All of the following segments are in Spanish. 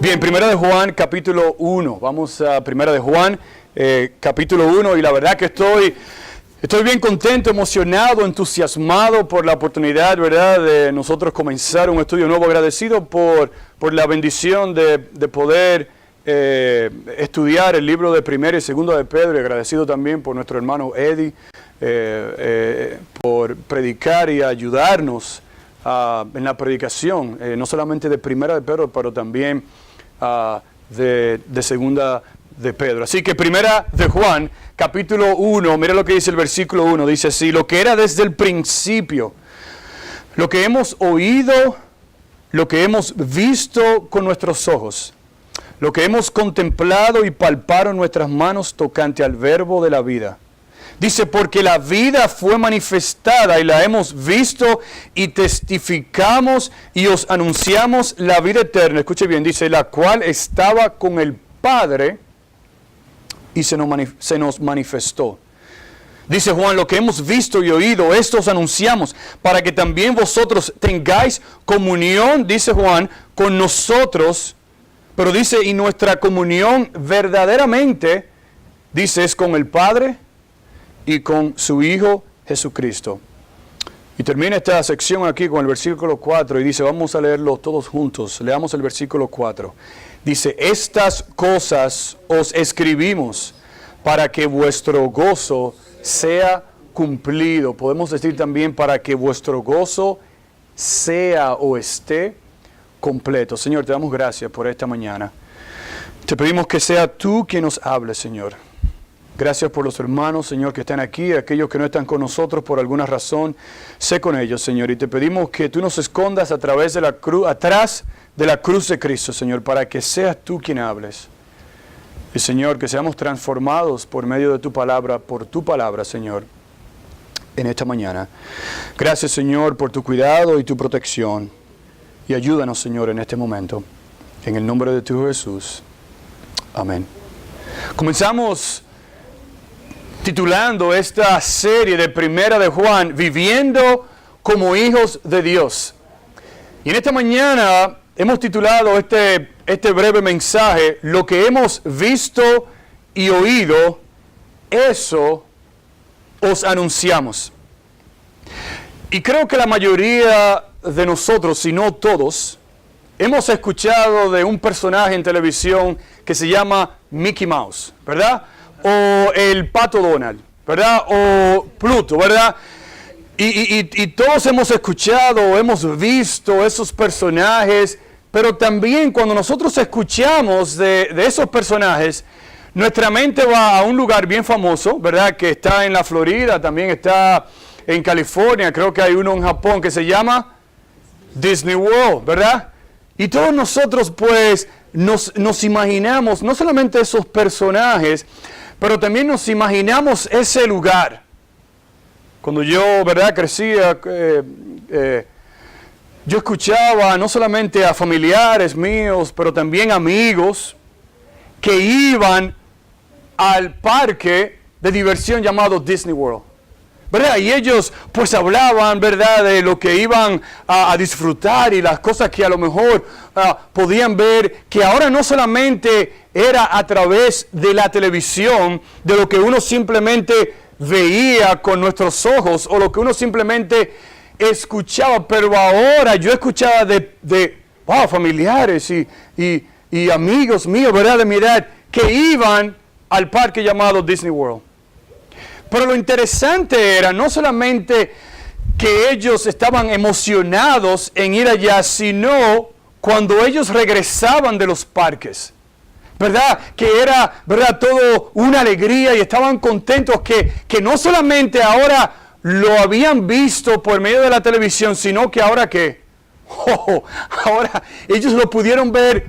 Bien, Primera de Juan, capítulo 1. Vamos a Primera de Juan, capítulo 1. Y la verdad que estoy bien contento, emocionado, entusiasmado por la oportunidad, ¿verdad?, de nosotros comenzar un estudio nuevo. Agradecido por la bendición de poder estudiar el libro de Primera y Segunda de Pedro. Y agradecido también por nuestro hermano Eddie, por predicar y ayudarnos en la predicación, no solamente de Primera de Pedro, pero también de Segunda de Pedro. Así que Primera de Juan, capítulo 1, mira lo que dice el versículo 1, dice así: lo que era desde el principio, lo que hemos oído, lo que hemos visto con nuestros ojos, lo que hemos contemplado y palpado en nuestras manos tocante al verbo de la vida. Dice, porque la vida fue manifestada y la hemos visto y testificamos y os anunciamos la vida eterna. Escuche bien, dice, la cual estaba con el Padre y se nos manifestó. Dice Juan, lo que hemos visto y oído, esto os anunciamos, para que también vosotros tengáis comunión, dice Juan, con nosotros. Pero dice, y nuestra comunión verdaderamente, dice, es con el Padre y con su Hijo Jesucristo. Y termina esta sección aquí con el versículo 4 y dice, vamos a leerlo todos juntos. Leamos el versículo 4. Dice, estas cosas os escribimos para que vuestro gozo sea cumplido. Podemos decir también para que vuestro gozo sea o esté completo. Señor, te damos gracias por esta mañana. Te pedimos que sea tú quien nos hable, Señor. Gracias por los hermanos, Señor, que están aquí, aquellos que no están con nosotros por alguna razón. Sé con ellos, Señor, y te pedimos que tú nos escondas a través de la cruz, atrás de la cruz de Cristo, Señor, para que seas tú quien hables. Y, Señor, que seamos transformados por medio de tu palabra, por tu palabra, Señor, en esta mañana. Gracias, Señor, por tu cuidado y tu protección. Y ayúdanos, Señor, en este momento. En el nombre de tu Hijo Jesús. Amén. Comenzamos titulando esta serie de Primera de Juan, Viviendo como hijos de Dios. Y en esta mañana hemos titulado este breve mensaje, lo que hemos visto y oído, eso os anunciamos. Y creo que la mayoría de nosotros, si no todos, hemos escuchado de un personaje en televisión que se llama Mickey Mouse, ¿verdad? O el Pato Donald, ¿verdad? O Pluto, ¿verdad? Y todos hemos escuchado, hemos visto esos personajes, pero también cuando nosotros escuchamos de esos personajes, nuestra mente va a un lugar bien famoso, ¿verdad? Que está en la Florida, también está en California, creo que hay uno en Japón que se llama Disney World, ¿verdad? Y todos nosotros pues nos imaginamos no solamente esos personajes, pero también nos imaginamos ese lugar. Cuando yo, ¿verdad?, crecía, yo escuchaba no solamente a familiares míos, pero también amigos que iban al parque de diversión llamado Disney World, ¿verdad? Y ellos pues hablaban, ¿verdad?, de lo que iban a disfrutar y las cosas que a lo mejor podían ver, que ahora no solamente era a través de la televisión, de lo que uno simplemente veía con nuestros ojos o lo que uno simplemente escuchaba, pero ahora yo escuchaba de familiares y amigos míos, ¿verdad?, de mi edad, que iban al parque llamado Disney World. Pero lo interesante era no solamente que ellos estaban emocionados en ir allá, sino cuando ellos regresaban de los parques, ¿verdad? Que era, ¿verdad?, todo una alegría y estaban contentos que no solamente ahora lo habían visto por medio de la televisión, sino que ahora que, ahora ellos lo pudieron ver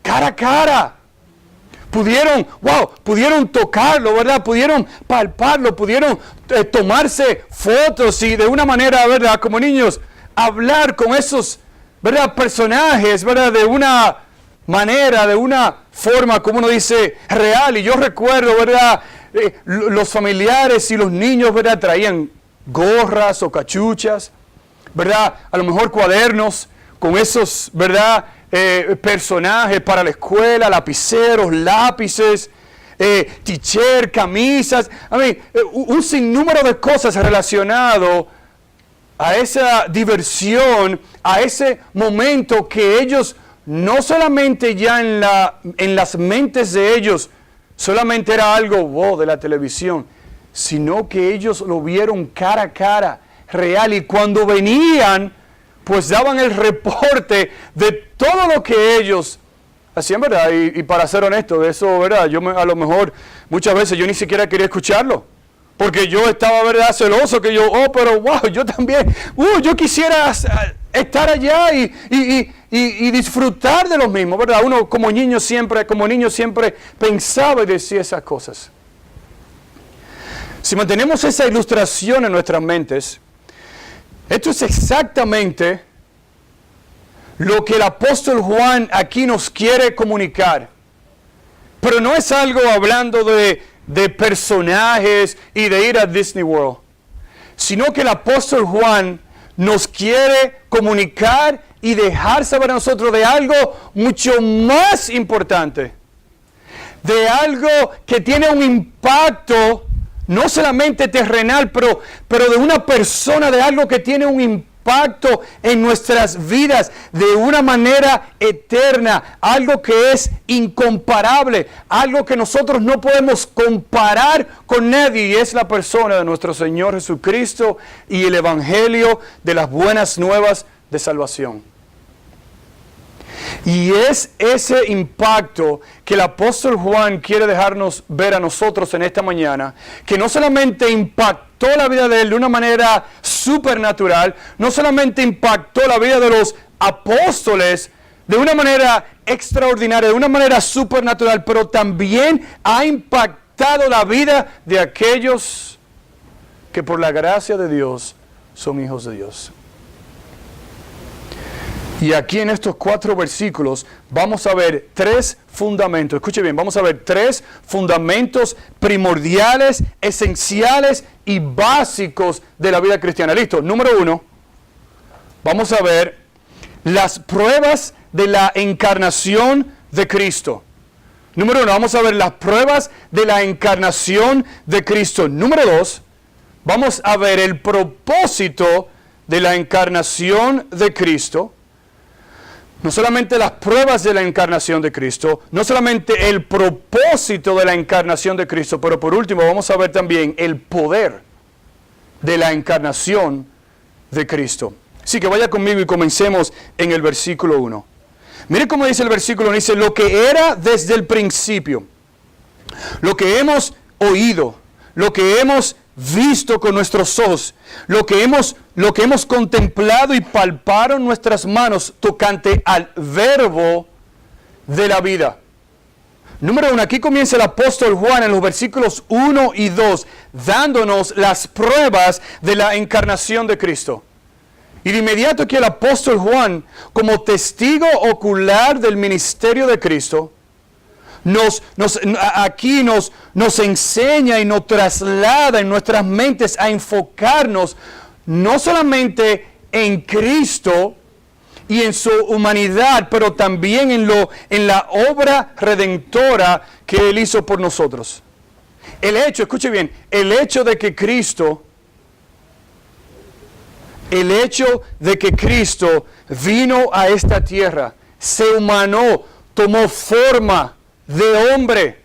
cara a cara. Pudieron tocarlo, ¿verdad? Pudieron palparlo, pudieron tomarse fotos y de una manera, ¿verdad?, como niños, hablar con esos, ¿verdad?, personajes, ¿verdad?, de una manera, de una forma, como uno dice, real. Y yo recuerdo, ¿verdad?, los familiares y los niños, ¿verdad?, traían gorras o cachuchas, ¿verdad?, a lo mejor cuadernos con esos, ¿verdad?, personajes para la escuela, lapiceros, lápices, t-shirt, camisas, un sinnúmero de cosas relacionado a esa diversión, a ese momento que ellos no solamente ya en las mentes de ellos solamente era algo de la televisión, sino que ellos lo vieron cara a cara, real, y cuando venían, pues daban el reporte de todo lo que ellos hacían, ¿verdad? Y para ser honesto, de eso, ¿verdad? A lo mejor, muchas veces yo ni siquiera quería escucharlo, porque yo estaba, ¿verdad?, celoso, que pero wow, yo también, yo quisiera estar allá y disfrutar de lo mismo, ¿verdad? Uno como niño siempre pensaba y decía esas cosas. Si mantenemos esa ilustración en nuestras mentes, esto es exactamente lo que el apóstol Juan aquí nos quiere comunicar. Pero no es algo hablando de personajes y de ir a Disney World, sino que el apóstol Juan nos quiere comunicar y dejar saber a nosotros de algo mucho más importante, de algo que tiene un impacto no solamente terrenal, pero de una persona, de algo que tiene un impacto en nuestras vidas de una manera eterna, algo que es incomparable, algo que nosotros no podemos comparar con nadie, y es la persona de nuestro Señor Jesucristo y el Evangelio de las buenas nuevas de salvación. Y es ese impacto que el apóstol Juan quiere dejarnos ver a nosotros en esta mañana, que no solamente impactó la vida de él de una manera supernatural, no solamente impactó la vida de los apóstoles de una manera extraordinaria, de una manera supernatural, pero también ha impactado la vida de aquellos que por la gracia de Dios son hijos de Dios. Y aquí en estos 4 versículos vamos a ver 3 fundamentos. Escuche bien, vamos a ver 3 fundamentos primordiales, esenciales y básicos de la vida cristiana. ¿Listo? Número 1, vamos a ver las pruebas de la encarnación de Cristo. Número 1, vamos a ver las pruebas de la encarnación de Cristo. Número 2, vamos a ver el propósito de la encarnación de Cristo. No solamente las pruebas de la encarnación de Cristo, no solamente el propósito de la encarnación de Cristo, pero por último vamos a ver también el poder de la encarnación de Cristo. Así que vaya conmigo y comencemos en el versículo 1. Mire cómo dice el versículo 1, dice, lo que era desde el principio, lo que hemos oído, lo que hemos visto con nuestros ojos, lo que hemos contemplado y palparon nuestras manos tocante al verbo de la vida. Número 1, aquí comienza el apóstol Juan en los versículos 1 y 2, dándonos las pruebas de la encarnación de Cristo. Y de inmediato aquí el apóstol Juan, como testigo ocular del ministerio de Cristo, nos enseña y nos traslada en nuestras mentes a enfocarnos no solamente en Cristo y en su humanidad, pero también en la obra redentora que Él hizo por nosotros. Escuche bien, el hecho de que Cristo vino a esta tierra, se humanó, tomó forma de hombre,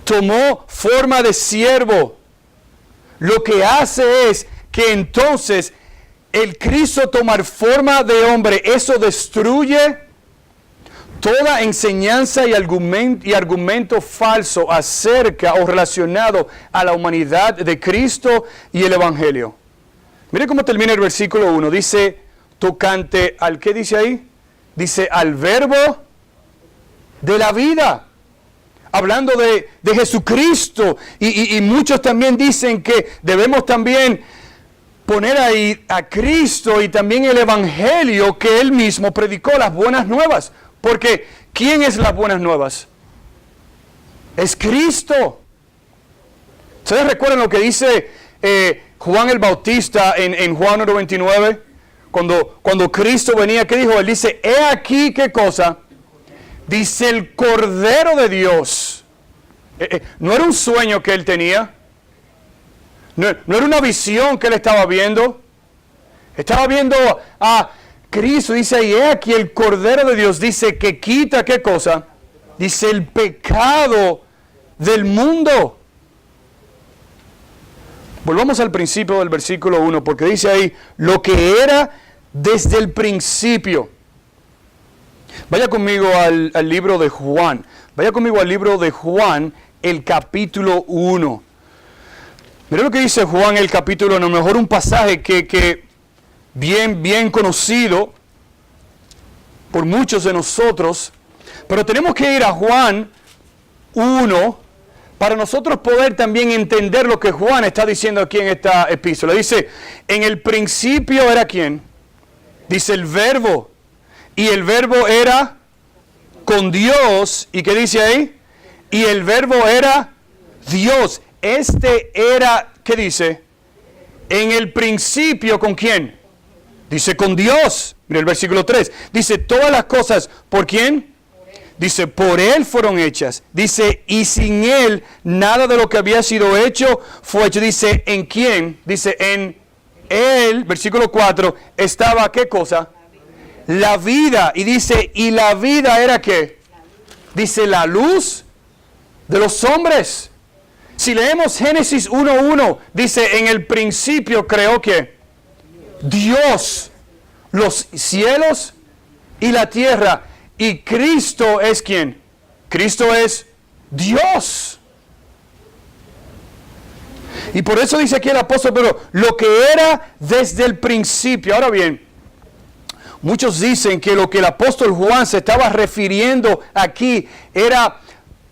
tomó forma de siervo. Lo que hace es que entonces el Cristo tomar forma de hombre, eso destruye toda enseñanza y argumento falso acerca o relacionado a la humanidad de Cristo y el Evangelio. Mire cómo termina el versículo 1. Dice, tocante al, ¿qué dice ahí? Dice, al verbo de la vida, hablando de Jesucristo, y muchos también dicen que debemos también poner ahí a Cristo y también el Evangelio que Él mismo predicó, las buenas nuevas, porque ¿quién es las buenas nuevas? Es Cristo. ¿Ustedes recuerdan lo que dice Juan el Bautista en Juan 1:29? cuando Cristo venía, ¿qué dijo? Él dice, he aquí, ¿qué cosa? Dice el Cordero de Dios. No era un sueño que él tenía. No era una visión que él estaba viendo. Estaba viendo a Cristo. Dice ahí, he aquí el Cordero de Dios. Dice que quita, ¿qué cosa? Dice el pecado del mundo. Volvamos al principio del versículo 1, porque dice ahí, lo que era desde el principio. Vaya conmigo al libro de Juan. Vaya conmigo al libro de Juan, el capítulo 1. Mira lo que dice Juan, el capítulo 1. A lo mejor un pasaje que bien conocido por muchos de nosotros. Pero tenemos que ir a Juan 1 para nosotros poder también entender lo que Juan está diciendo aquí en esta epístola. Dice, en el principio era ¿quién? Dice el verbo. Y el verbo era con Dios. ¿Y qué dice ahí? Y el verbo era Dios. Este era, ¿qué dice? En el principio, ¿con quién? Dice con Dios. Mira el versículo 3. Dice, todas las cosas, ¿por quién? Dice, por Él fueron hechas. Dice, y sin Él, nada de lo que había sido hecho fue hecho. Dice, ¿en quién? Dice, en Él, versículo 4, estaba, ¿qué cosa? La vida. Y dice, ¿y la vida era qué? Dice, la luz de los hombres. Si leemos Génesis 1:1, dice, en el principio creó ¿qué? Dios, los cielos y la tierra. Y Cristo es ¿quién? Cristo es Dios. Y por eso dice aquí el apóstol Pedro, lo que era desde el principio. Ahora bien, muchos dicen que lo que el apóstol Juan se estaba refiriendo aquí era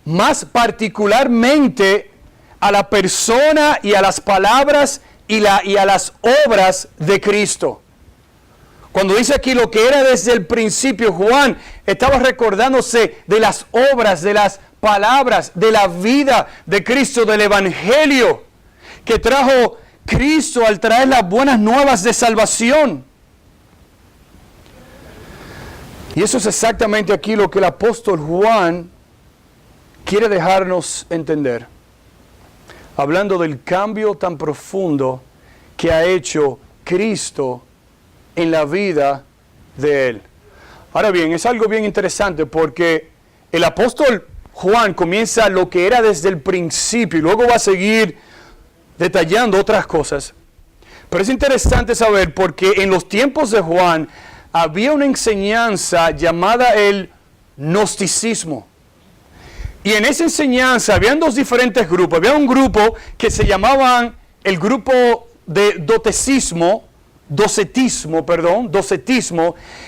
más particularmente a la persona y a las palabras y a las obras de Cristo. Cuando dice aquí lo que era desde el principio, Juan estaba recordándose de las obras, de las palabras, de la vida de Cristo, del Evangelio que trajo Cristo al traer las buenas nuevas de salvación. Y eso es exactamente aquí lo que el apóstol Juan quiere dejarnos entender. Hablando del cambio tan profundo que ha hecho Cristo en la vida de Él. Ahora bien, es algo bien interesante porque el apóstol Juan comienza lo que era desde el principio y luego va a seguir detallando otras cosas. Pero es interesante saber porque en los tiempos de Juan había una enseñanza llamada el gnosticismo. Y en esa enseñanza habían dos diferentes grupos. Había un grupo que se llamaban el grupo de docetismo,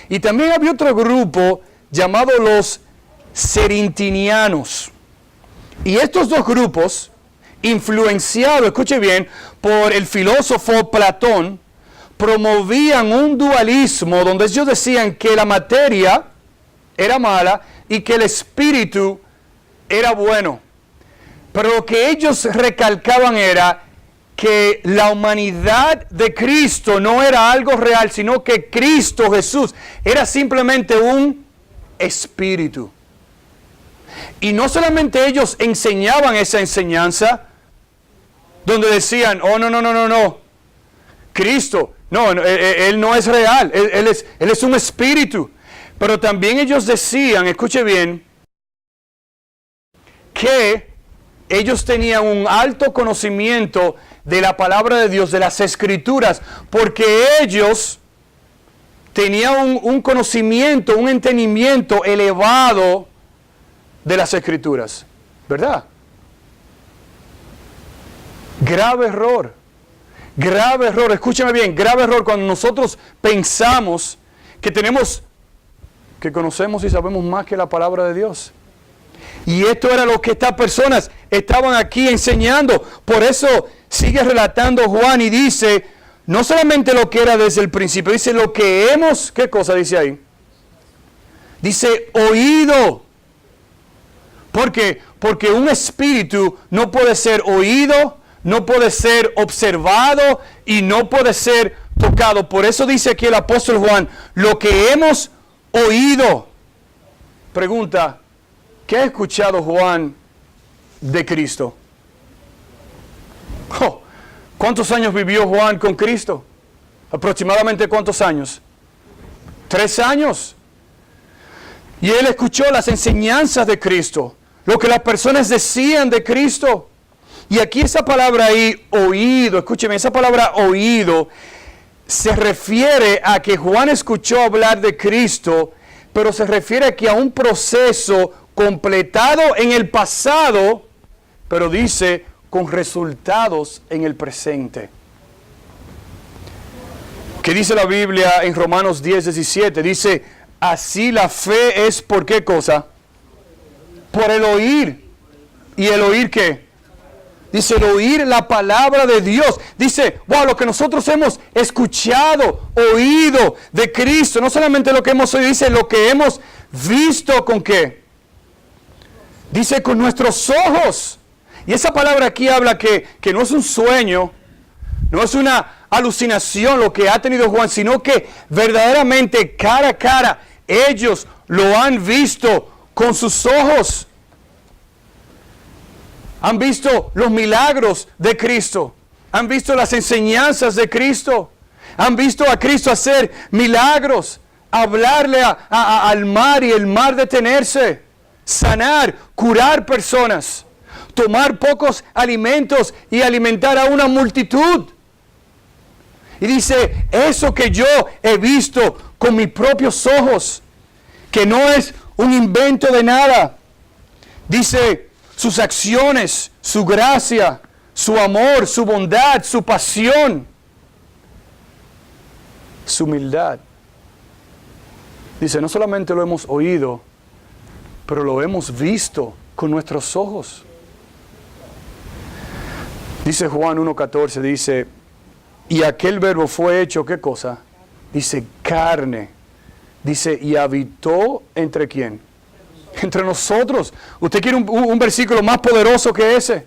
y también había otro grupo llamado los cerintinianos. Y estos dos grupos, influenciados, escuche bien, por el filósofo Platón, promovían un dualismo donde ellos decían que la materia era mala y que el espíritu era bueno. Pero lo que ellos recalcaban era que la humanidad de Cristo no era algo real, sino que Cristo Jesús era simplemente un espíritu. Y no solamente ellos enseñaban esa enseñanza, donde decían, oh, no, Cristo, no, Él no es real, Él es un espíritu. Pero también ellos decían, escuche bien, que ellos tenían un alto conocimiento de la palabra de Dios, de las Escrituras, porque ellos tenían un conocimiento, un entendimiento elevado de las Escrituras, ¿verdad? Grave error, escúchame bien, grave error cuando nosotros pensamos que conocemos y sabemos más que la palabra de Dios. Y esto era lo que estas personas estaban aquí enseñando. Por eso sigue relatando Juan y dice, no solamente lo que era desde el principio, dice lo que hemos, ¿qué cosa dice ahí? Dice oído. ¿Por qué? Porque un espíritu no puede ser oído, no puede ser observado y no puede ser tocado. Por eso dice aquí el apóstol Juan, lo que hemos oído. Pregunta, ¿qué ha escuchado Juan de Cristo? Oh, ¿cuántos años vivió Juan con Cristo? ¿Aproximadamente cuántos años? 3 años. Y él escuchó las enseñanzas de Cristo, lo que las personas decían de Cristo. Y aquí esa palabra ahí, oído, escúcheme, esa palabra oído se refiere a que Juan escuchó hablar de Cristo, pero se refiere aquí a un proceso completado en el pasado, pero dice con resultados en el presente. ¿Qué dice la Biblia en Romanos 10:17? Dice, así la fe es ¿por qué cosa? Por el oír. ¿Y el oír qué? Dice, el oír la palabra de Dios. Dice, wow, lo que nosotros hemos escuchado, oído de Cristo. No solamente lo que hemos oído, dice lo que hemos visto ¿con qué? Dice con nuestros ojos. Y esa palabra aquí habla que no es un sueño, no es una alucinación lo que ha tenido Juan, sino que verdaderamente cara a cara ellos lo han visto con sus ojos. Han visto los milagros de Cristo, han visto las enseñanzas de Cristo, han visto a Cristo hacer milagros, hablarle al mar y el mar detenerse, sanar, curar personas, tomar pocos alimentos y alimentar a una multitud. Y dice, eso que yo he visto con mis propios ojos, que no es un invento de nada. Dice, sus acciones, su gracia, su amor, su bondad, su pasión, su humildad. Dice, no solamente lo hemos oído, pero lo hemos visto con nuestros ojos. Dice Juan 1:14, dice, y aquel verbo fue hecho, ¿qué cosa? Dice, carne. Dice, y habitó ¿entre quién? Entre nosotros. ¿Usted quiere un versículo más poderoso que ese?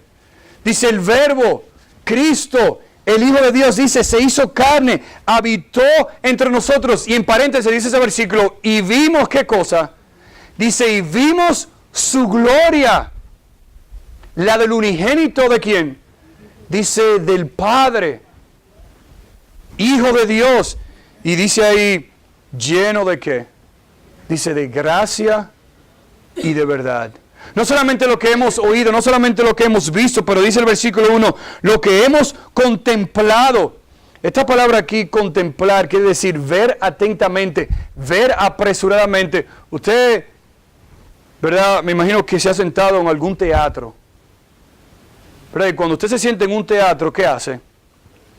Dice, el verbo, Cristo, el Hijo de Dios, dice, se hizo carne, habitó entre nosotros. Y en paréntesis dice ese versículo, y vimos, ¿qué cosa? Dice, y vimos su gloria. La del unigénito, ¿de quién? Dice, del Padre, Hijo de Dios. Y dice ahí, lleno de ¿qué? Dice, de gracia y de verdad. No solamente lo que hemos oído, no solamente lo que hemos visto, pero dice el versículo 1, lo que hemos contemplado. Esta palabra aquí, contemplar, quiere decir ver atentamente, ver apresuradamente. Usted, ¿verdad? Me imagino que se ha sentado en algún teatro, ¿verdad? Y cuando usted se sienta en un teatro, ¿qué hace?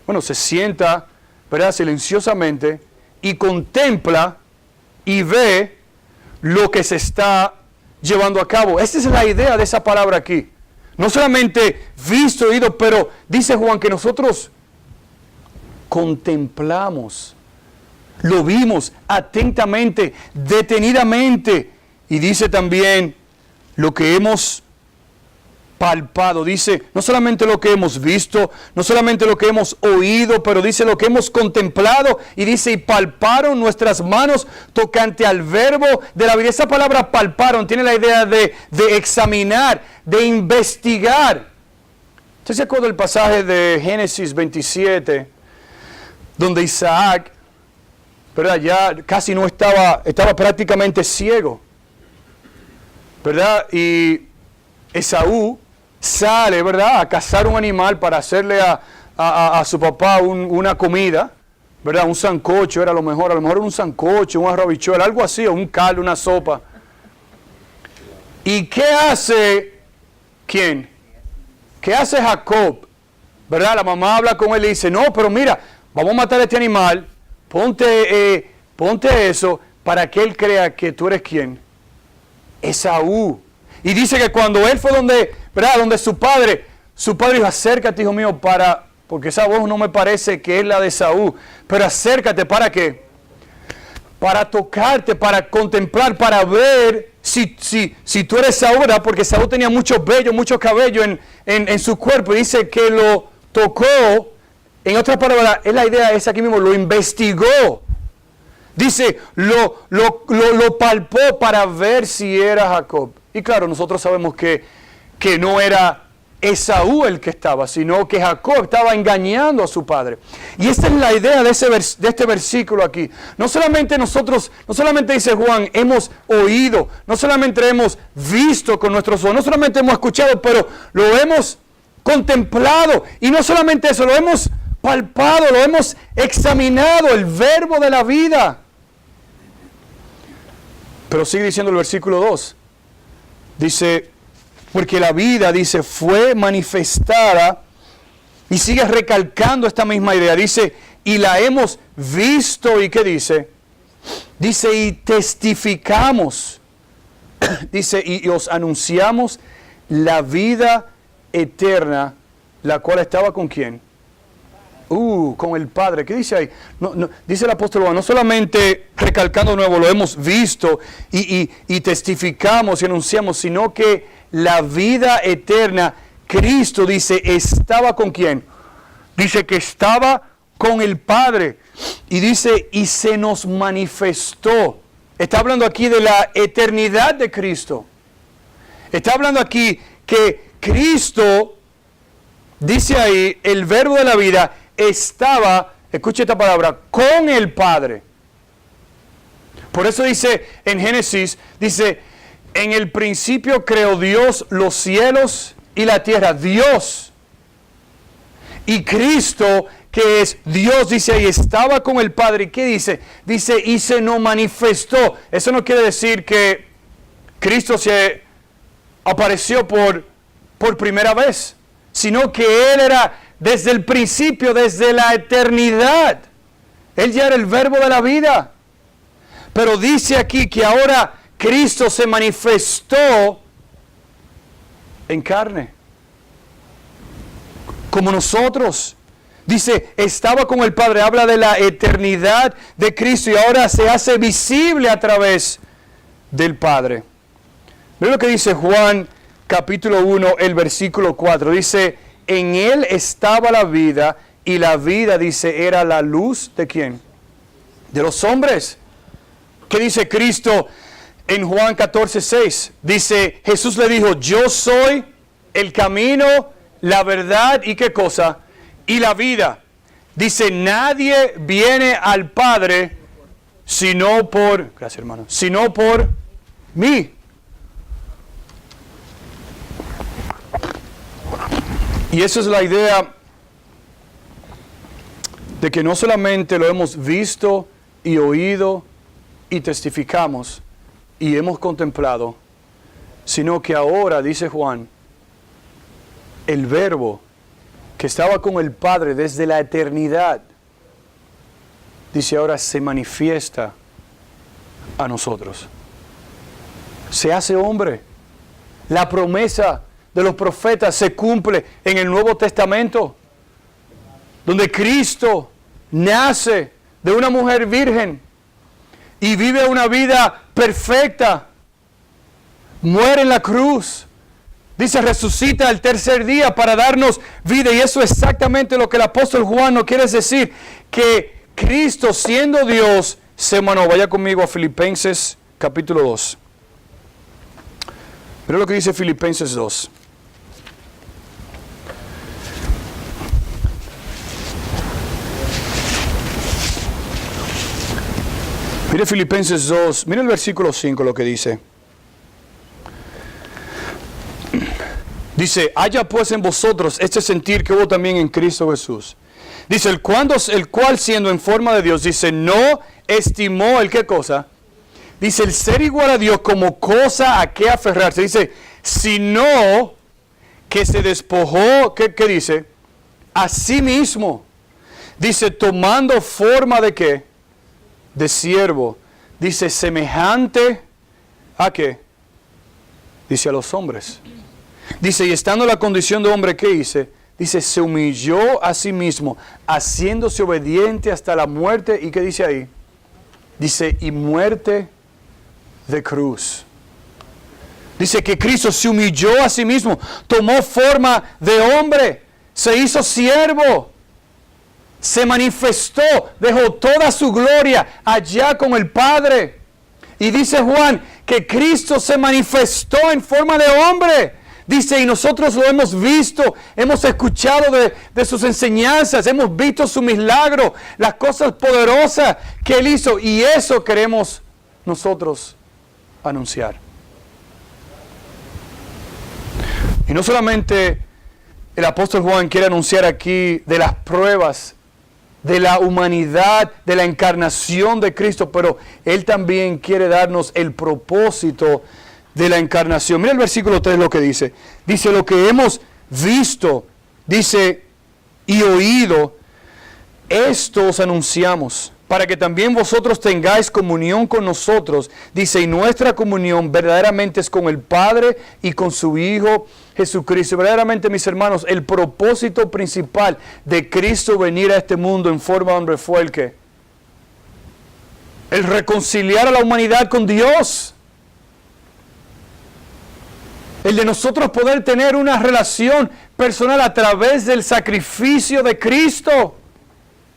Bueno, se sienta, ¿verdad? Silenciosamente y contempla y ve lo que se está llevando a cabo. Esta es la idea de esa palabra aquí. No solamente visto, oído, pero dice Juan que nosotros contemplamos, lo vimos atentamente, detenidamente. Y dice también lo que hemos palpado. Dice, no solamente lo que hemos visto, no solamente lo que hemos oído, pero dice lo que hemos contemplado. Y dice, y palparon nuestras manos tocante al verbo de la vida. Esa palabra palparon tiene la idea de examinar, de investigar. ¿Usted se acuerda del pasaje de Génesis 27, donde Isaac, ¿verdad? Ya casi no estaba prácticamente ciego, ¿verdad? Y Esaú sale, ¿verdad?, a cazar un animal para hacerle a su papá una comida, ¿verdad? Un sancocho era a lo mejor era un sancocho, un arrobichuela, algo así, o un caldo, una sopa. ¿Y qué hace quién? ¿Qué hace Jacob? ¿Verdad? La mamá habla con él y dice, no, pero mira, vamos a matar a este animal, ponte eso para que él crea que tú eres quién. Esaú. Y dice que cuando él fue donde su padre dijo, acércate, hijo mío, porque esa voz no me parece que es la de Esaú, pero acércate, ¿para qué? Para tocarte, para contemplar, para ver si tú eres Esaú, ¿verdad? Porque Esaú tenía mucho vello, mucho cabello en su cuerpo. Y dice que lo tocó En otras palabras, es la idea es aquí mismo, lo investigó. Dice, lo palpó para ver si era Jacob. Y claro, nosotros sabemos que no era Esaú el que estaba, sino que Jacob estaba engañando a su padre. Y esta es la idea de este versículo aquí. No solamente dice Juan, hemos oído, no solamente hemos visto con nuestros ojos, no solamente hemos escuchado, pero lo hemos contemplado. Y no solamente eso, lo hemos palpado, lo hemos examinado, el verbo de la vida. Pero sigue diciendo el versículo 2. Dice, porque la vida, dice, fue manifestada, y sigue recalcando esta misma idea. Dice, y la hemos visto, ¿y qué dice? Dice, y testificamos. Dice, y os anunciamos la vida eterna, la cual estaba ¿con quién? Con el Padre. ¿Qué dice ahí? Dice el apóstol Juan, no solamente recalcando de nuevo, lo hemos visto y testificamos y anunciamos, sino que la vida eterna, Cristo dice, estaba ¿con quién? Dice que estaba con el Padre. Y dice, y se nos manifestó. Está hablando aquí de la eternidad de Cristo. Está hablando aquí que Cristo, dice ahí, el verbo de la vida, estaba, escuche esta palabra, con el Padre. Por eso dice en Génesis, dice, en el principio creó Dios los cielos y la tierra. Dios. Y Cristo, que es Dios, dice ahí, estaba con el Padre. ¿Y qué dice? Dice, y se nos manifestó. Eso no quiere decir que Cristo se apareció por primera vez, sino que Él era desde el principio, desde la eternidad. Él ya era el verbo de la vida. Pero dice aquí que ahora Cristo se manifestó en carne, como nosotros. Dice, estaba con el Padre, habla de la eternidad de Cristo y ahora se hace visible a través del Padre. Mira lo que dice Juan capítulo 1, el versículo 4. Dice, en Él estaba la vida y la vida, dice, era la luz ¿de quién? De los hombres. ¿Qué dice Cristo en Juan 14, 6? Dice, Jesús le dijo, yo soy el camino, la verdad y ¿qué cosa? Y la vida. Dice, nadie viene al Padre sino por, gracias hermano, sino por mí. Y esa es la idea de que no solamente lo hemos visto y oído y testificamos y hemos contemplado, sino que ahora, dice Juan, el verbo que estaba con el Padre desde la eternidad, dice ahora se manifiesta a nosotros. Se hace hombre. La promesa de los profetas se cumple en el Nuevo Testamento, donde Cristo nace de una mujer virgen y vive una vida perfecta, muere en la cruz, dice resucita el tercer día para darnos vida, y eso es exactamente lo que el apóstol Juan nos quiere decir, que Cristo siendo Dios se manó. Vaya conmigo a Filipenses capítulo 2. Mira lo que dice Filipenses 2. Mire Filipenses 2, mire el versículo 5 lo que dice. Dice, haya pues en vosotros este sentir que hubo también en Cristo Jesús. Dice, el cual siendo en forma de Dios, dice, no estimó el qué cosa. Dice, el ser igual a Dios como cosa a qué aferrarse. Dice, sino que se despojó, ¿qué dice? A sí mismo. Dice, tomando forma de qué? De siervo. Dice, semejante a qué? Dice, a los hombres. Dice, y estando en la condición de hombre, ¿qué hice? Dice, se humilló a sí mismo, haciéndose obediente hasta la muerte. ¿Y qué dice ahí? Dice, y muerte de cruz. Dice que Cristo se humilló a sí mismo, tomó forma de hombre, se hizo siervo. se manifestó, dejó toda su gloria allá con el Padre. Y dice Juan que Cristo se manifestó en forma de hombre. Dice, y nosotros lo hemos visto, hemos escuchado de sus enseñanzas, hemos visto su milagro, las cosas poderosas que Él hizo. Y eso queremos nosotros anunciar. Y no solamente el apóstol Juan quiere anunciar aquí de las pruebas de la humanidad, de la encarnación de Cristo, pero Él también quiere darnos el propósito de la encarnación. Mira el versículo 3 lo que dice. Dice, lo que hemos visto, dice, y oído, esto os anunciamos, para que también vosotros tengáis comunión con nosotros. Dice, y nuestra comunión verdaderamente es con el Padre y con su Hijo Jesucristo. Verdaderamente, mis hermanos, el propósito principal de Cristo venir a este mundo en forma de hombre fue el que el reconciliar a la humanidad con Dios. El de nosotros poder tener una relación personal a través del sacrificio de Cristo.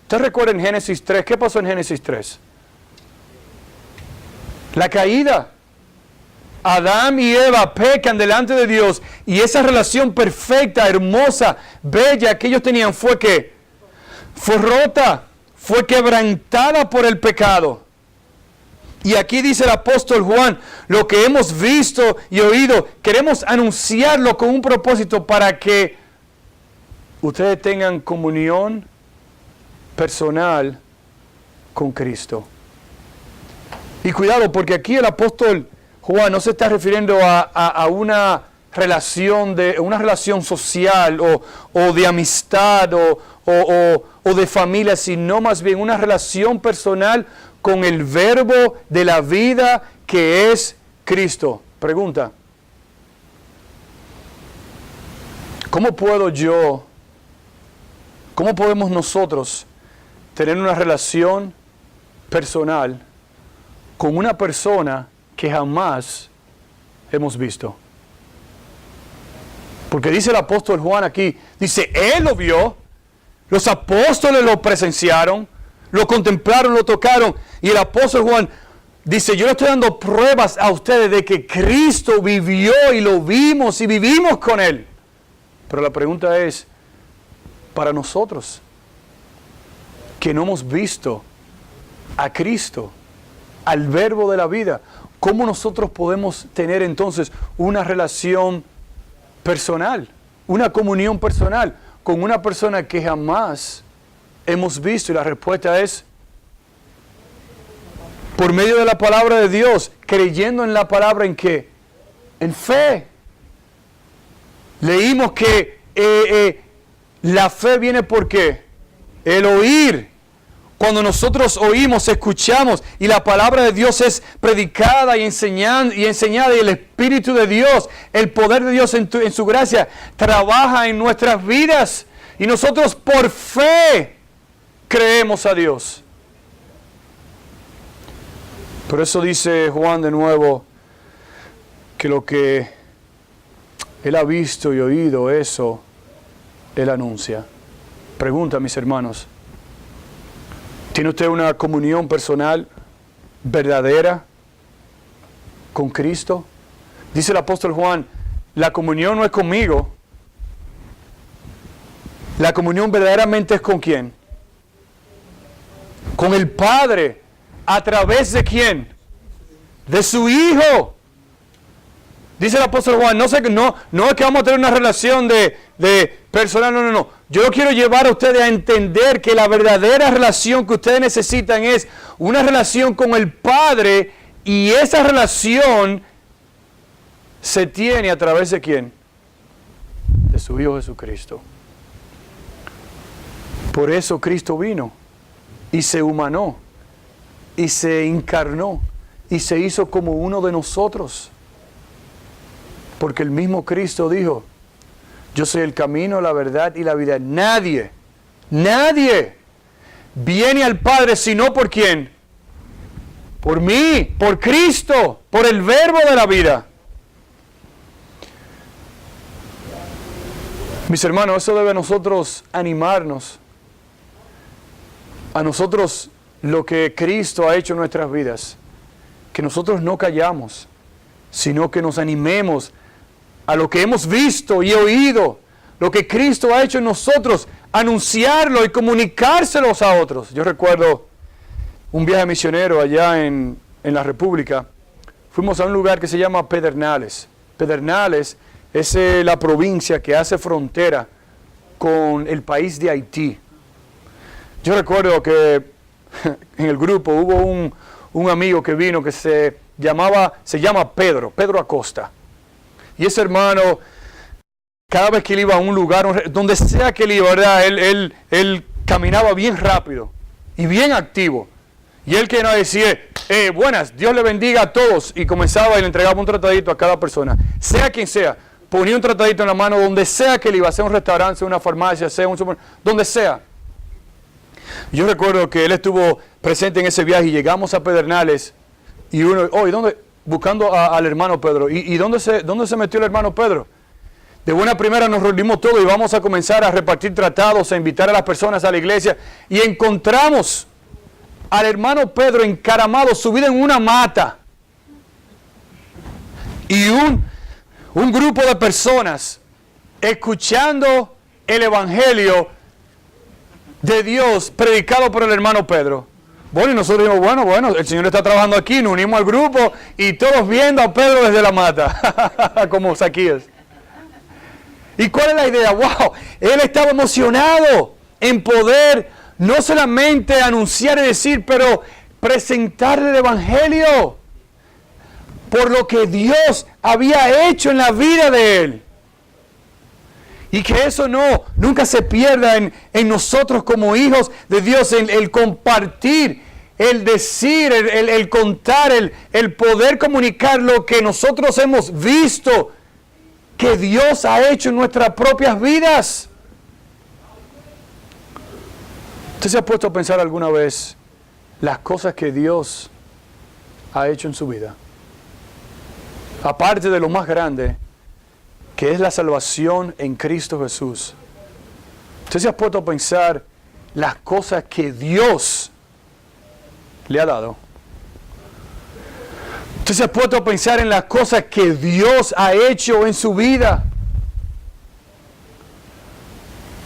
¿Usted recuerda en Génesis 3? ¿Qué pasó en Génesis 3? La caída. Adán y Eva pecan delante de Dios y esa relación perfecta, hermosa, bella que ellos tenían fue que fue rota, fue quebrantada por el pecado. Y aquí dice el apóstol Juan, lo que hemos visto y oído, queremos anunciarlo con un propósito para que ustedes tengan comunión personal con Cristo. Y cuidado, porque aquí el apóstol Juan no se está refiriendo a una relación social o de amistad o de familia, sino más bien una relación personal con el verbo de la vida que es Cristo. Pregunta: ¿cómo podemos nosotros tener una relación personal con una persona que jamás hemos visto? Porque dice el apóstol Juan aquí, dice, Él lo vio, los apóstoles lo presenciaron, lo contemplaron, lo tocaron, y el apóstol Juan dice, yo le estoy dando pruebas a ustedes de que Cristo vivió y lo vimos y vivimos con Él. Pero la pregunta es, para nosotros, que no hemos visto a Cristo, al verbo de la vida, ¿cómo nosotros podemos tener entonces una relación personal, una comunión personal con una persona que jamás hemos visto? Y la respuesta es por medio de la palabra de Dios, creyendo en la palabra. ¿En qué? En fe. Leímos que la fe viene por qué? El oír. Cuando nosotros oímos, escuchamos y la palabra de Dios es predicada y enseñada y el Espíritu de Dios, el poder de Dios en su gracia trabaja en nuestras vidas y nosotros por fe creemos a Dios. Por eso dice Juan de nuevo que lo que Él ha visto y oído, eso Él anuncia. Pregunta, mis hermanos, ¿tiene usted una comunión personal verdadera con Cristo? Dice el apóstol Juan, la comunión no es conmigo. La comunión verdaderamente es ¿con quién? Con el Padre. ¿A través de quién? De su Hijo. Dice el apóstol Juan, no es que vamos a tener una relación de personal, no. Yo quiero llevar a ustedes a entender que la verdadera relación que ustedes necesitan es una relación con el Padre, y esa relación se tiene a través de quién? De su Hijo Jesucristo. Por eso Cristo vino y se humanó y se encarnó y se hizo como uno de nosotros. Porque el mismo Cristo dijo, yo soy el camino, la verdad y la vida. Nadie viene al Padre sino por quién. Por mí, por Cristo, por el verbo de la vida. Mis hermanos, eso debe a nosotros animarnos a nosotros lo que Cristo ha hecho en nuestras vidas, que nosotros no callamos, sino que nos animemos a lo que hemos visto y oído, lo que Cristo ha hecho en nosotros, anunciarlo y comunicárselos a otros. Yo recuerdo un viaje misionero allá en la República. Fuimos a un lugar que se llama Pedernales. Pedernales es la provincia que hace frontera con el país de Haití. Yo recuerdo que en el grupo hubo un amigo que vino que se llama Pedro Acosta. Y ese hermano, cada vez que él iba a un lugar, donde sea que él iba, ¿verdad? Él caminaba bien rápido y bien activo. Y él que no decía, buenas, Dios le bendiga a todos. Y comenzaba y le entregaba un tratadito a cada persona. Sea quien sea, ponía un tratadito en la mano donde sea que él iba, sea un restaurante, sea una farmacia, sea un supermercado, donde sea. Yo recuerdo que él estuvo presente en ese viaje y llegamos a Pedernales y uno, ¿y dónde? Buscando al hermano Pedro. ¿Y dónde se metió el hermano Pedro? De buena primera nos reunimos todos y vamos a comenzar a repartir tratados, a invitar a las personas a la iglesia. Y encontramos al hermano Pedro encaramado, subido en una mata. Y un grupo de personas escuchando el evangelio de Dios predicado por el hermano Pedro. Bueno, y nosotros dijimos, bueno, el Señor está trabajando aquí, nos unimos al grupo y todos viendo a Pedro desde la mata, como Zaquías. ¿Y cuál es la idea? ¡Wow! Él estaba emocionado en poder no solamente anunciar y decir, pero presentarle el evangelio por lo que Dios había hecho en la vida de él. Y que eso nunca se pierda en nosotros como hijos de Dios, en el compartir, el decir, el contar, el poder comunicar lo que nosotros hemos visto que Dios ha hecho en nuestras propias vidas. ¿Usted se ha puesto a pensar alguna vez las cosas que Dios ha hecho en su vida? Aparte de lo más grande, que es la salvación en Cristo Jesús. ¿Usted se ha puesto a pensar las cosas que Dios le ha dado? ¿Usted se ha puesto a pensar en las cosas que Dios ha hecho en su vida?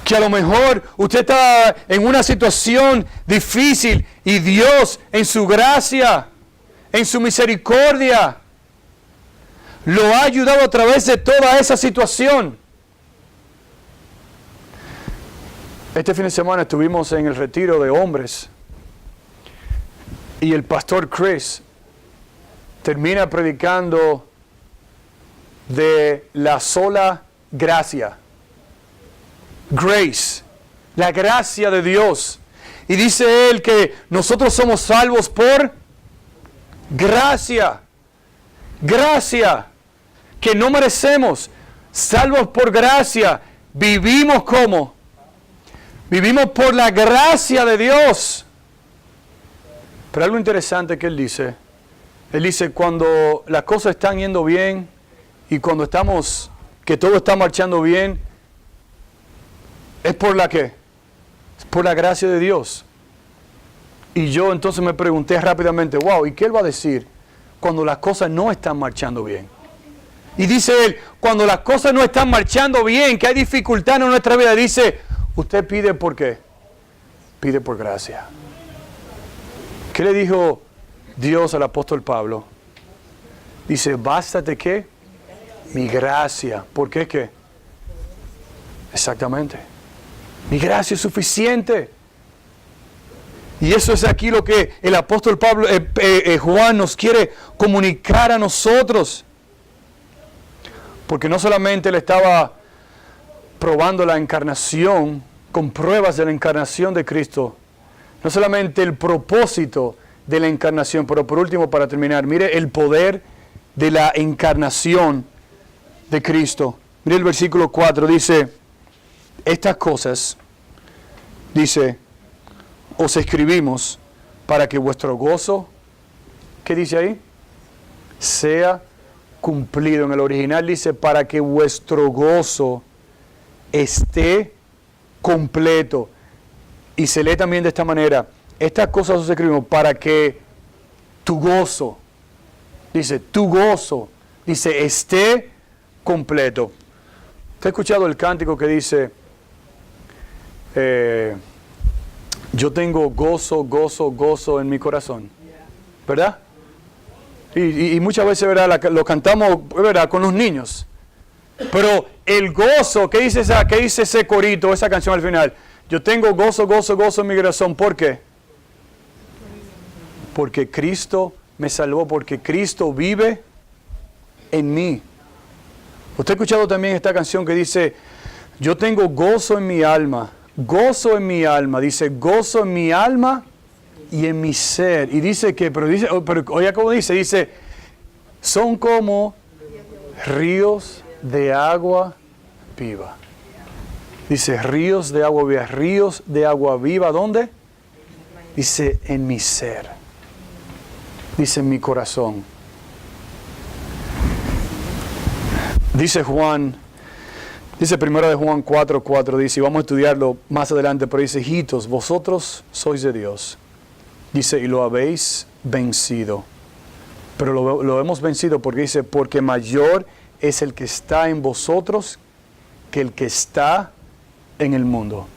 Que a lo mejor usted está en una situación difícil y Dios en su gracia, en su misericordia, lo ha ayudado a través de toda esa situación. Este fin de semana estuvimos en el retiro de hombres y el pastor Chris termina predicando de la sola gracia. Grace, la gracia de Dios. Y dice él que nosotros somos salvos por gracia. Gracia. Que no merecemos, salvos por gracia, vivimos como, vivimos por la gracia de Dios. Pero algo interesante que él dice cuando las cosas están yendo bien y cuando que todo está marchando bien, ¿es por la qué? Es por la gracia de Dios. Y yo entonces me pregunté rápidamente, ¿y qué él va a decir cuando las cosas no están marchando bien? Y dice él, cuando las cosas no están marchando bien, que hay dificultad en nuestra vida, dice, usted pide ¿por qué? Pide por gracia. ¿Qué le dijo Dios al apóstol Pablo? Dice, bástate ¿qué? Mi gracia. ¿Por qué qué? Exactamente. Mi gracia es suficiente. Y eso es aquí lo que el apóstol Juan nos quiere comunicar a nosotros. Porque no solamente él estaba probando la encarnación, con pruebas de la encarnación de Cristo, no solamente el propósito de la encarnación, pero por último, para terminar, mire el poder de la encarnación de Cristo. Mire el versículo 4, dice, estas cosas, dice, os escribimos para que vuestro gozo, ¿qué dice ahí? Sea cumplido. En el original dice, para que vuestro gozo esté completo. Y se lee también de esta manera, estas cosas os escribimos para que tu gozo, dice, tu gozo, dice, esté completo. ¿Usted ha escuchado el cántico que dice, yo tengo gozo, gozo, gozo en mi corazón? ¿Verdad? Y muchas veces, ¿verdad?, lo cantamos, ¿verdad?, con los niños. Pero el gozo, ¿qué dice ese corito, esa canción al final? Yo tengo gozo, gozo, gozo en mi corazón. ¿Por qué? Porque Cristo me salvó, porque Cristo vive en mí. Usted ha escuchado también esta canción que dice, yo tengo gozo en mi alma, dice, gozo en mi alma y en mi ser. Y dice que, pero oiga cómo dice, son como ríos de agua viva. Dice, ríos de agua viva. Ríos de agua viva, ¿dónde? Dice, en mi ser. Dice, en mi corazón. Dice Juan, dice 1 de Juan 4:4, dice, y vamos a estudiarlo más adelante, pero dice, hijitos, vosotros sois de Dios. Dice, y lo habéis vencido. Pero lo hemos vencido porque dice, porque mayor es el que está en vosotros que el que está en el mundo.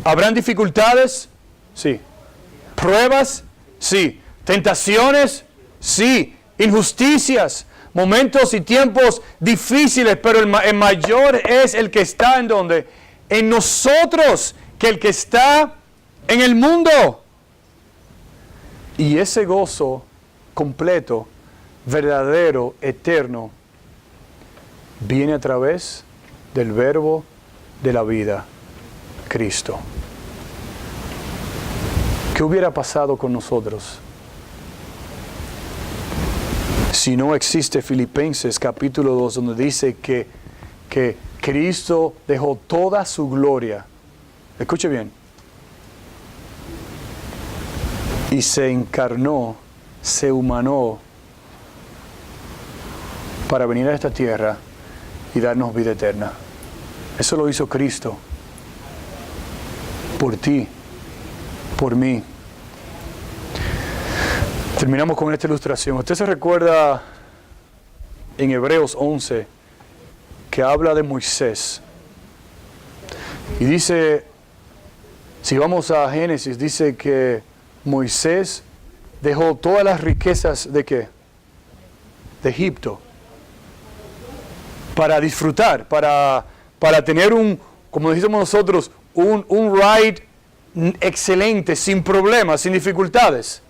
¿Habrán dificultades? Sí. ¿Pruebas? Sí. ¿Tentaciones? Sí. ¿Injusticias? Momentos y tiempos difíciles, pero el mayor es el que está en donde? En nosotros, que el que está en el mundo. Y ese gozo completo, verdadero, eterno, viene a través del verbo de la vida, Cristo. ¿Qué hubiera pasado con nosotros si no existe Filipenses capítulo 2, donde dice que Cristo dejó toda su gloria? Escuche bien. Y se encarnó, se humanó para venir a esta tierra y darnos vida eterna. Eso lo hizo Cristo. Por ti, por mí. Terminamos con esta ilustración. Usted se recuerda en Hebreos 11 que habla de Moisés. Y dice, si vamos a Génesis, dice que Moisés dejó todas las riquezas ¿de qué? De Egipto. Para disfrutar, para tener como decimos nosotros, un ride excelente, sin problemas, sin dificultades.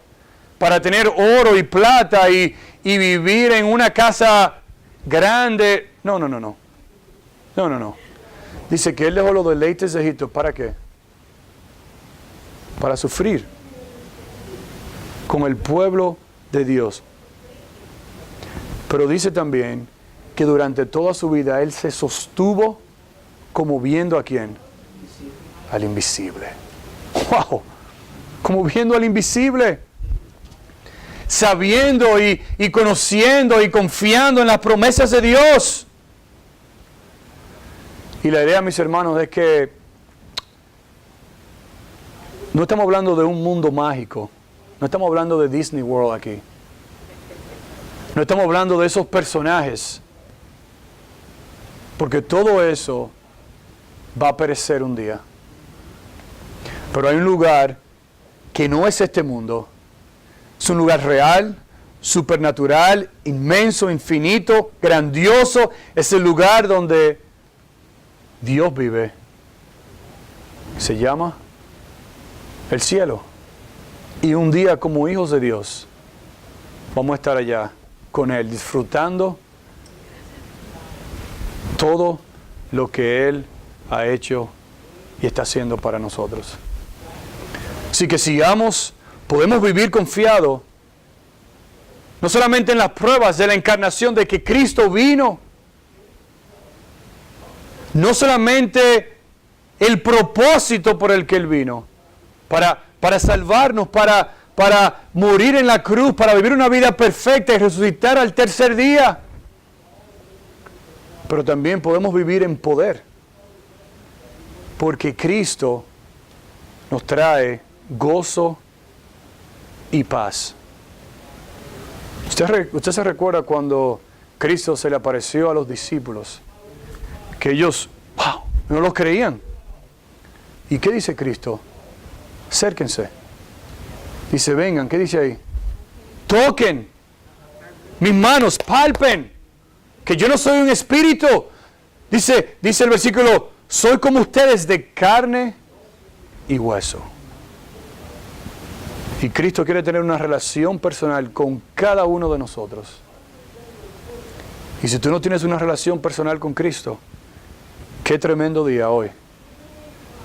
Para tener oro y plata y vivir en una casa grande. No. Dice que él dejó los deleites de Egipto. ¿Para qué? Para sufrir con el pueblo de Dios. Pero dice también que durante toda su vida él se sostuvo como viendo ¿a quién? Al invisible. ¡Wow! Como viendo al invisible. Sabiendo y conociendo y confiando en las promesas de Dios. Y la idea, mis hermanos, es que no estamos hablando de un mundo mágico. No estamos hablando de Disney World aquí. No estamos hablando de esos personajes. Porque todo eso va a perecer un día. Pero hay un lugar que no es este mundo. Es un lugar real, supernatural, inmenso, infinito, grandioso. Es el lugar donde Dios vive. Se llama el cielo. Y un día como hijos de Dios vamos a estar allá con Él, disfrutando todo lo que Él ha hecho y está haciendo para nosotros. Así que podemos vivir confiados, no solamente en las pruebas de la encarnación, de que Cristo vino, no solamente el propósito por el que Él vino, para salvarnos, para morir en la cruz, para vivir una vida perfecta y resucitar al tercer día. Pero también podemos vivir en poder, porque Cristo nos trae gozo y paz. ¿Usted se recuerda cuando Cristo se le apareció a los discípulos? Que ellos, wow, no lo creían. ¿Y qué dice Cristo? Acérquense. Dice, vengan, ¿qué dice ahí? Toquen mis manos, palpen, que yo no soy un espíritu. Dice el versículo, soy como ustedes de carne y hueso. Y Cristo quiere tener una relación personal con cada uno de nosotros. Y si tú no tienes una relación personal con Cristo, qué tremendo día hoy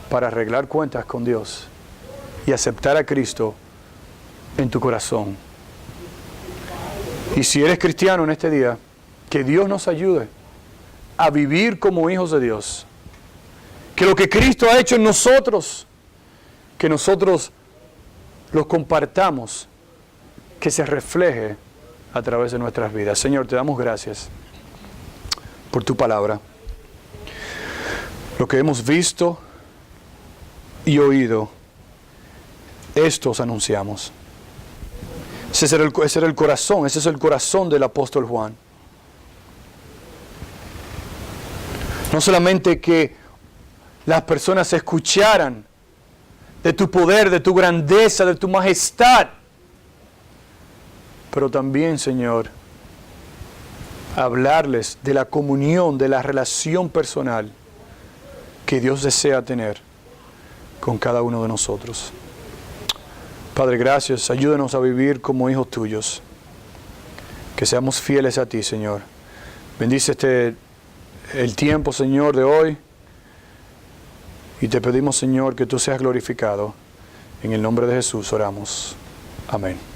para arreglar cuentas con Dios y aceptar a Cristo en tu corazón. Y si eres cristiano en este día, que Dios nos ayude a vivir como hijos de Dios. Que lo que Cristo ha hecho en nosotros, que nosotros lo compartamos, que se refleje a través de nuestras vidas. Señor, te damos gracias por tu palabra. Lo que hemos visto y oído, estos anunciamos. Ese era el corazón, ese es el corazón del apóstol Juan. No solamente que las personas escucharan de tu poder, de tu grandeza, de tu majestad, pero también, Señor, hablarles de la comunión, de la relación personal que Dios desea tener con cada uno de nosotros. Padre, gracias. Ayúdanos a vivir como hijos tuyos. Que seamos fieles a ti, Señor. Bendice el tiempo, Señor, de hoy. Y te pedimos, Señor, que tú seas glorificado. En el nombre de Jesús oramos. Amén.